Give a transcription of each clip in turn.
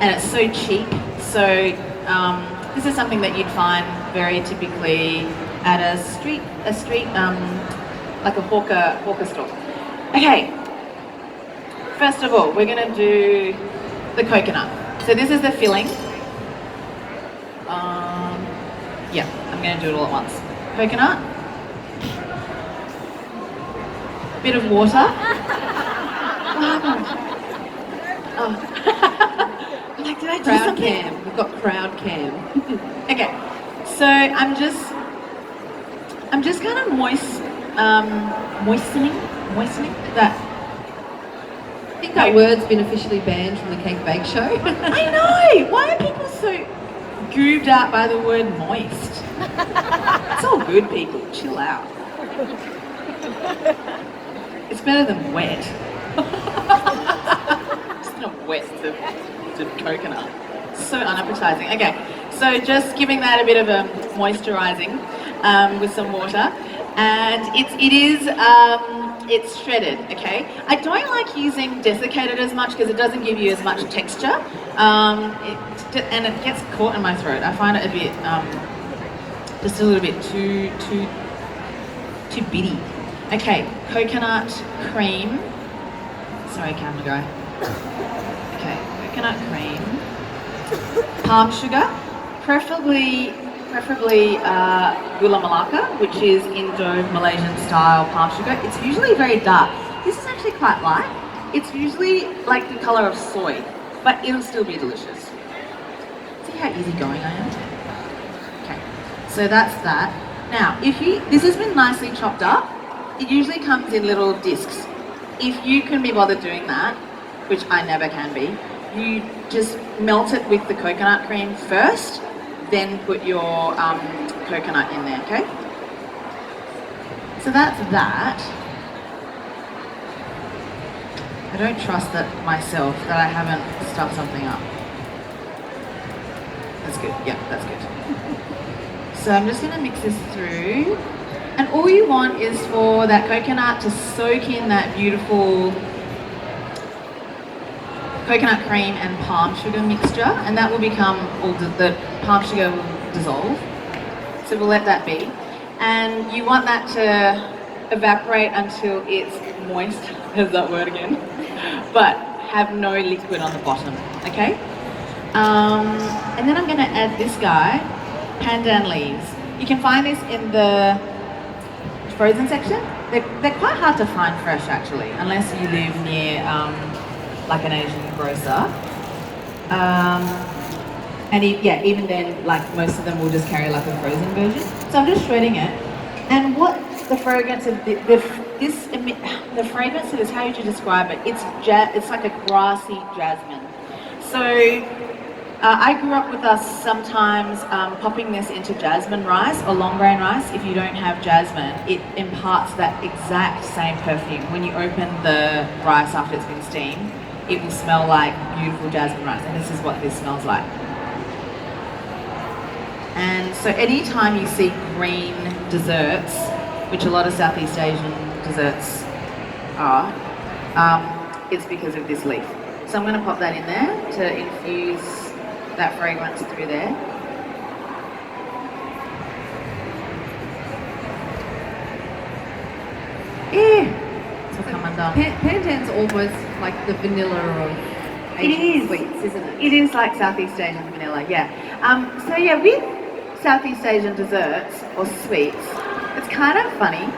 and it's so cheap. So this is something that you'd find very typically at a street, like a hawker store. Okay, first of all, we're gonna do the coconut. So this is the filling. Yeah, I'm gonna do it all at once. Coconut, bit of water. Oh. Like, did I do Crowd something? cam. We've got crowd cam. Okay, so I'm just kind of moistening that. I think that word's been officially banned from the Cake Bake Show. I know. Why are people so goobed out by the word moist? It's all good, people. Chill out. It's better than wet. It's not wet, the coconut. So unappetizing. Okay, so just giving that a bit of a moisturizing with some water, and it's shredded. Okay, I don't like using desiccated as much because it doesn't give you as much texture, and it gets caught in my throat. I find it a bit, just a little bit too bitty. Okay, coconut cream. Sorry, camera guy. Okay, coconut cream, palm sugar, preferably gula melaka, which is Indo-Malaysian style palm sugar. It's usually very dark. This is actually quite light. It's usually like the color of soy, but it'll still be delicious. See how easygoing I am? Okay, so that's that. Now, this has been nicely chopped up. It usually comes in little discs. If you can be bothered doing that, which I never can be, you just melt it with the coconut cream first, then put your coconut in there, okay? So that's that. I don't trust myself that I haven't stuffed something up. That's good, yeah, that's good. So I'm just gonna mix this through. And all you want is for that coconut to soak in that beautiful coconut cream and palm sugar mixture, and that will become, the palm sugar will dissolve. So we'll let that be. And you want that to evaporate until it's moist, there's that word again, but have no liquid on the bottom, okay? And then I'm gonna add this guy, pandan leaves. You can find this in the frozen section. They're quite hard to find fresh actually, unless you live near like an Asian grocer. And even then, like most of them will just carry like a frozen version. So I'm just shredding it. And what the fragrance of the fragrance of this, how would you describe it? It's like a grassy jasmine. So I grew up with us sometimes popping this into jasmine rice or long grain rice. If you don't have jasmine, it imparts that exact same perfume. When you open the rice after it's been steamed, it will smell like beautiful jasmine rice, and this is what this smells like. And so anytime you see green desserts, which a lot of Southeast Asian desserts are, it's because of this leaf. So I'm going to pop that in there to infuse that fragrance through there. Yeah, it's come undone. Pandan's almost like the vanilla of Asian sweets, isn't it? It is like Southeast Asian vanilla, yeah. So yeah, with Southeast Asian desserts or sweets, it's kind of funny.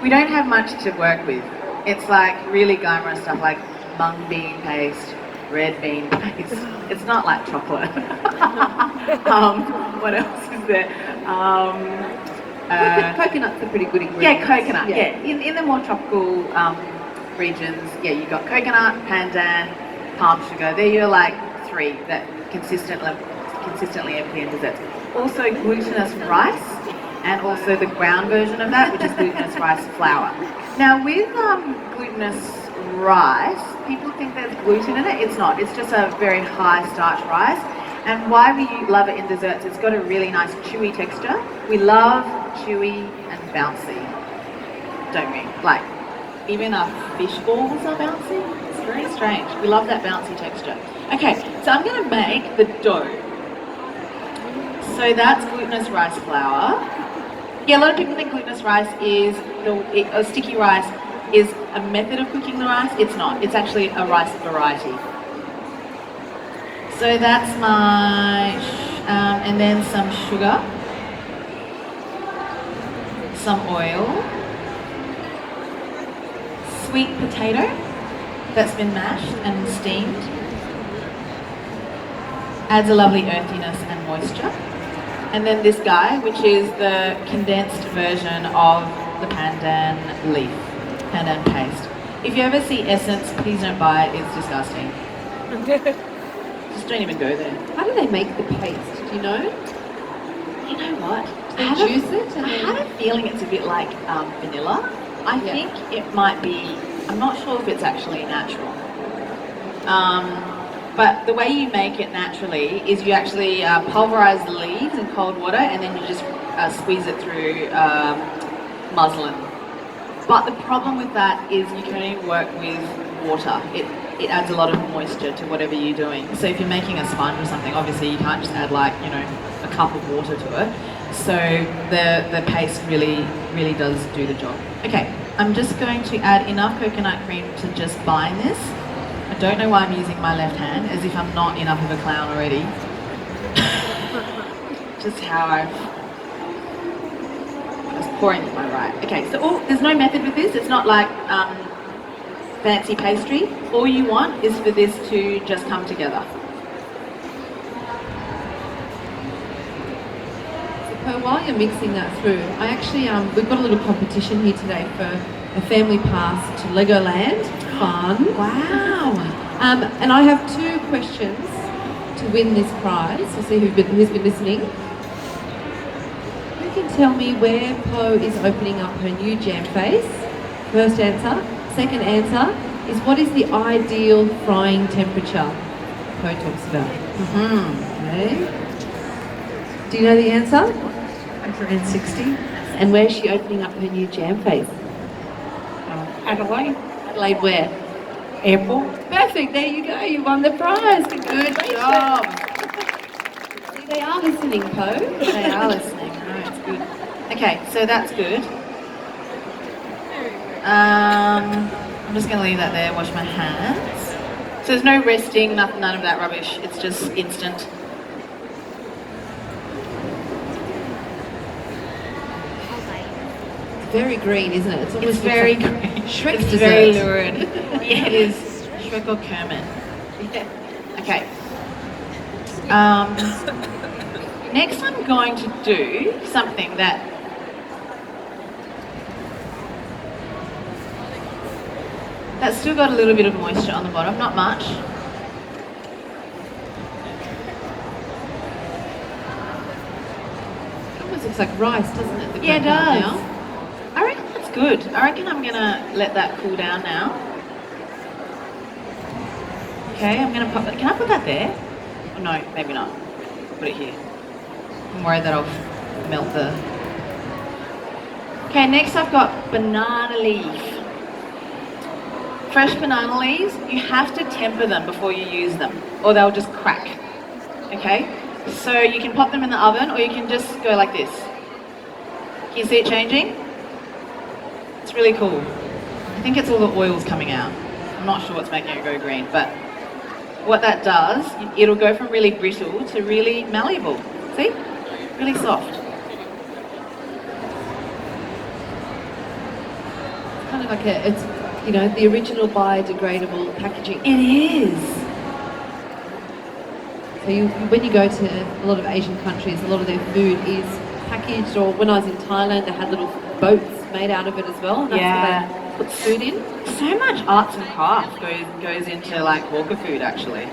We don't have much to work with. It's like really glamorous stuff like mung bean paste, red bean paste. It's not like chocolate. What else is there? Coconut's a pretty good ingredient. Yeah, coconut, yeah. In the more tropical regions, yeah, you've got coconut, pandan, palm sugar. They're your like three that consistently appear in desserts. Also glutinous rice, and also the ground version of that, which is glutinous rice flour. Now with glutinous rice, people think there's gluten in it. It's not. It's just a very high starch rice. And why we love it in desserts, it's got a really nice chewy texture. We love chewy and bouncy, don't we? Like, even our fish balls are bouncy. very strange. We love that bouncy texture. Okay, so I'm going to make the dough. So that's glutinous rice flour. Yeah, a lot of people think glutinous rice is, sticky rice is a method of cooking the rice. It's not. It's actually a rice variety. So that's my, and then some sugar, some oil, sweet potato that's been mashed and steamed. Adds a lovely earthiness and moisture. And then this guy, which is the condensed version of the pandan leaf, pandan paste. If you ever see essence, please don't buy it, it's disgusting. Just don't even go there. How do they make the paste? Do you know? You know what? They juice it? I have a feeling it's a bit like vanilla. I think it might be, I'm not sure if it's actually natural. But the way you make it naturally is you actually pulverize the leaves in cold water and then you just squeeze it through muslin. But the problem with that is you can only work with water. It adds a lot of moisture to whatever you're doing. So if you're making a sponge or something, obviously you can't just add like, you know, a cup of water to it. So the paste really does do the job. Okay, I'm just going to add enough coconut cream to just bind this. I don't know why I'm using my left hand, as if I'm not enough of a clown already. Just how I was pouring with my right. Okay, so there's no method with this. It's not like fancy pastry. All you want is for this to just come together. So while you're mixing that through, I actually, we've got a little competition here today for a family pass to Legoland. Fun. Wow. And I have 2 questions to win this prize. We'll see who's been listening. Who can tell me where Po is opening up her new jam face? First answer. Second answer is, what is the ideal frying temperature Po talks about? Okay. Do you know the answer? Around 60. And where's she opening up her new jam face? Adelaide. Adelaide where? Airport. Perfect, there you go, you won the prize. Good job. See, they are listening, Po. They are listening. No, it's good. Okay, so that's good. I'm just going to leave that there, wash my hands. So there's no resting, none of that rubbish. It's just instant. Very green, isn't it? It's very green. Shrek's It's dessert. very lurid. Yeah, it is. Shrek or Kermit. Yeah. Okay. Next I'm going to do something that's still got a little bit of moisture on the bottom, not much. It almost looks like rice, doesn't it? Yeah, it crackling does. now. I reckon that's good. I reckon I'm gonna let that cool down now. Okay, I'm gonna pop it. Can I put that there? Oh, no, maybe not. Put it here. I'm worried that I'll melt the... Okay, next I've got banana leaf. Fresh banana leaves, you have to temper them before you use them, or they'll just crack. Okay? So you can pop them in the oven, or you can just go like this. Can you see it changing? It's really cool. I think it's all the oils coming out. I'm not sure what's making it go green, but what that does, it'll go from really brittle to really malleable. See? Really soft. It's kind of like it's, you know, the original biodegradable packaging. It is. So when you go to a lot of Asian countries, a lot of their food is packaged, or when I was in Thailand, they had little boats made out of it as well. And that's what they put food in. So much arts and craft goes into like hawker food actually.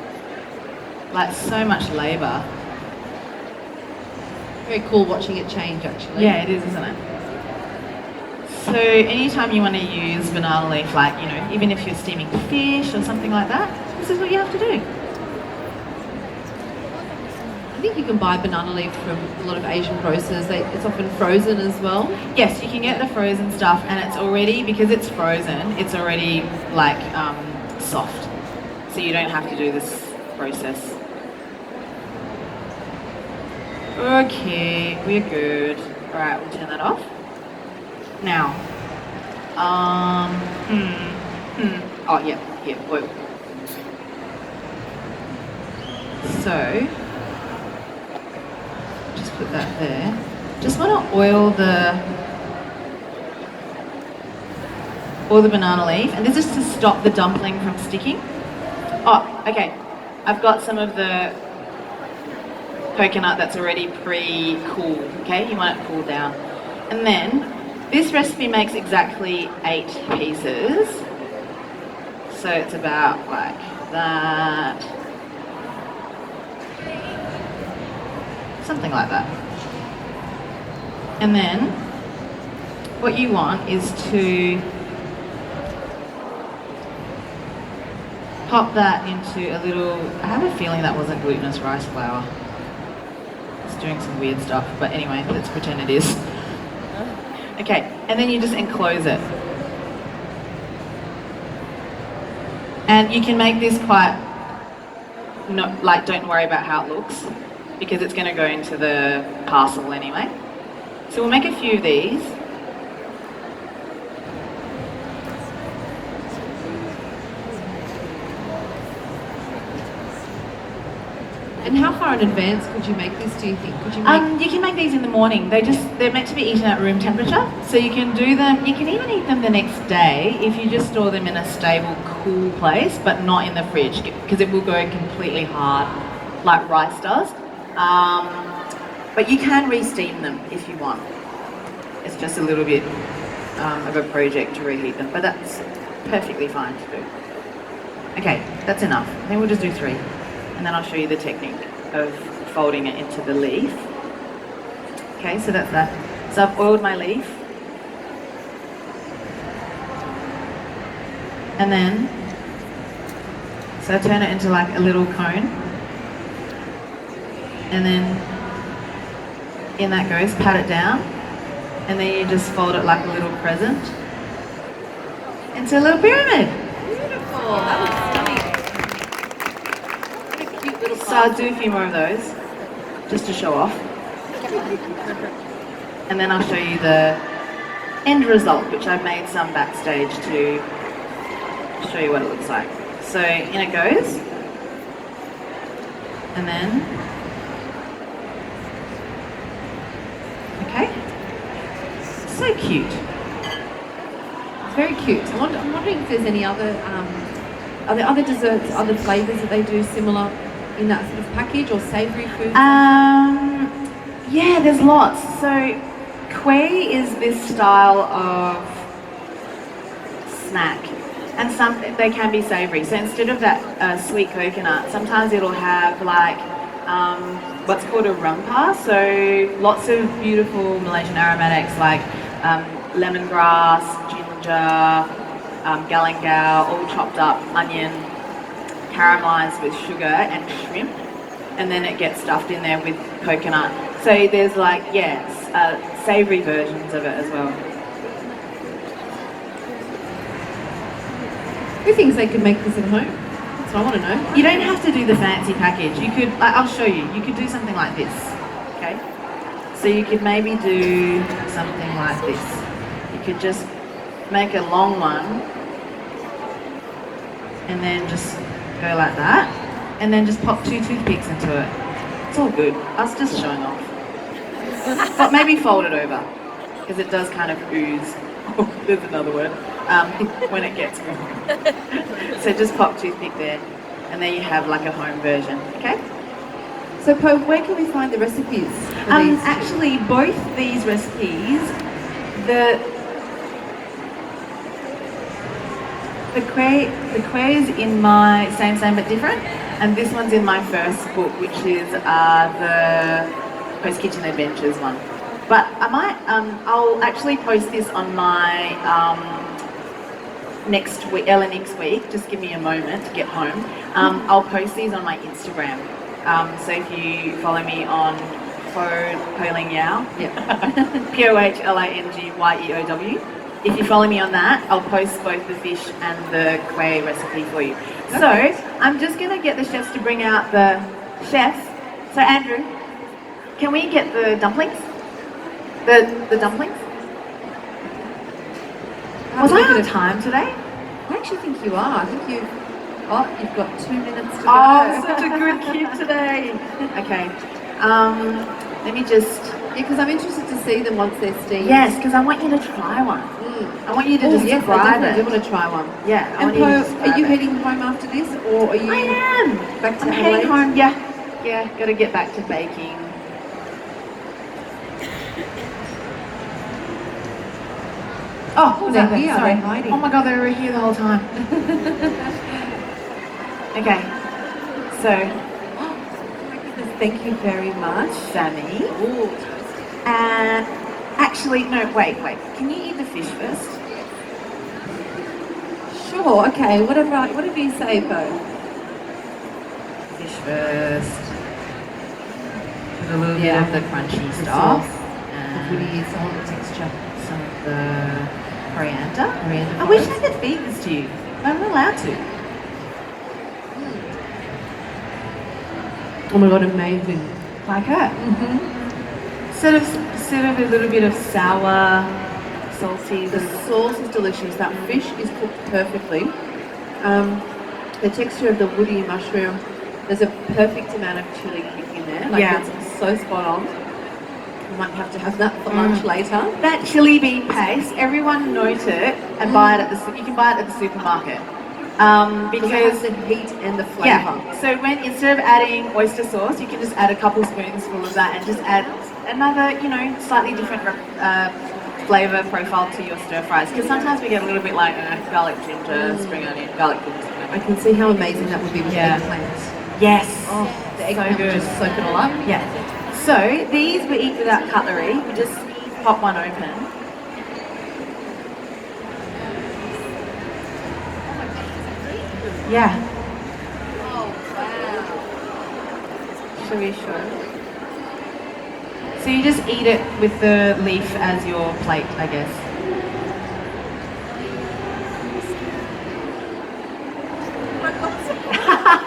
Like so much labour. Very cool watching it change actually. Yeah, it is, isn't it? So anytime you want to use banana leaf, like, you know, even if you're steaming fish or something like that, this is what you have to do. I think you can buy banana leaf from a lot of Asian grocers. It's often frozen as well. Yes, you can get the frozen stuff, and it's already, because it's frozen, it's already like soft. so you don't have to do this process. Okay, we're good. All right, we'll turn that off. Now, oh yeah, oil. So, just put that there. Just want to oil the banana leaf, and this is to stop the dumpling from sticking. Oh, okay. I've got some of the coconut that's already pre-cooled, okay? You want it cooled down. And then, this recipe makes exactly 8 pieces. So it's about like that. Something like that. And then, what you want is to pop that into a little, I have a feeling that wasn't glutinous rice flour. It's doing some weird stuff, but anyway, let's pretend it is. Okay, and then you just enclose it. And you can make this quite, don't worry about how it looks, because it's going to go into the parcel anyway. So we'll make a few of these. And how far in advance could you make this, do you think? Could you make... You can make these in the morning. They're meant to be eaten at room temperature. So you can do them, you can even eat them the next day if you just store them in a stable, cool place, but not in the fridge, because it will go completely hard, like rice does. But you can re-steam them if you want. It's just a little bit of a project to reheat them, but that's perfectly fine to do. Okay, that's enough. Then we'll just do 3. And then I'll show you the technique of folding it into the leaf. Okay, so that's that. So I've oiled my leaf. And then, so I turn it into like a little cone. And then in that goes, pat it down. And then you just fold it like a little crescent into a little pyramid. Beautiful, that was stunning. So I'll do a few more of those, just to show off. And then I'll show you the end result, which I've made some backstage to show you what it looks like. So in it goes. And then, okay. So cute. It's very cute. I'm wondering if there's any other, are there other desserts, other flavours that they do similar in that sort of package, or savoury food? Yeah, there's lots. So kueh is this style of snack, and some they can be savoury. So instead of that sweet coconut, sometimes it'll have like what's called a rempah. So lots of beautiful Malaysian aromatics like lemongrass, ginger, galangal, all chopped up, onion, caramelized with sugar and shrimp, and then it gets stuffed in there with coconut. So there's like, savoury versions of it as well. Who thinks they could make this at home? That's what I want to know. You don't have to do the fancy package. You could, I'll show you. You could do something like this, okay? So you could maybe do something like this. You could just make a long one, and then just go like that, and then just pop 2 toothpicks into it. It's all good. I was just showing off. But maybe fold it over, because it does kind of ooze. Oh, there's another word. When it gets warm. So just pop toothpick there, and there you have like a home version. Okay. So Po, where can we find the recipes for these? Actually, both these recipes, the kueh is in my same but different, and this one's in my first book, which is the Post Kitchen Adventures one. But I might, I'll actually post this on my next week, just give me a moment to get home. I'll post these on my Instagram. So if you follow me on Pohlingyeow, Pohlingyeow, if you follow me on that, I'll post both the fish and the kueh recipe for you. Okay. So I'm just gonna get the chefs to bring out the chefs. So Andrew, can we get the dumplings? The dumplings? Was I on time today? I actually think you are. I think you've got 2 minutes to go. Oh, I'm such a good kid today. Okay. Let me just. Yeah, because I'm interested to see them once they're steamed. Yes, because I want you to try one. I want you to Yes, I describe definitely do it. want to try one. Yeah, I And want you to Po, describe are you it. heading home after this, or are you I am. back to I'm Adelaide? heading home. Yeah, got to get back to baking. Oh, was they're that here, Sorry. they're hiding. Oh my God, they were here the whole time. Okay, so Thank you very much. Sammy. Ooh. And actually, no, wait. Can you eat the fish first? Sure, okay, whatever you say, Po. Fish first. Put a little bit Yeah. of the crunchy The stuff. sauce. And Really is all the texture. some of the coriander. Coriander I wish I first. could feed this to you. I'm not allowed to. Oh my God, amazing. Like it. Mm-hmm. Sort of a little bit of sour, salty. The sauce is delicious. That fish is cooked perfectly. The texture of the woody mushroom, there's a perfect amount of chili kick in there. Like Yeah. it's so spot on. You might have to have that for lunch later. That chili bean paste, everyone note it and buy it at the. You can buy it at the supermarket. Because it has the heat and the flavour. Yeah. So instead of adding oyster sauce, you can just add a couple spoonfuls of that and just add another, slightly different flavour profile to your stir fries. Because sometimes we get a little bit like garlic ginger, spring onion, garlic ginger. I can see how amazing that would be with Yeah. eggplant. Yes. Oh, the eggplant so would good. just soak it all up. Yeah. So these we eat without cutlery. We just pop one open. Yeah. Oh, wow. Should we show? So you just eat it with the leaf as your plate, I guess.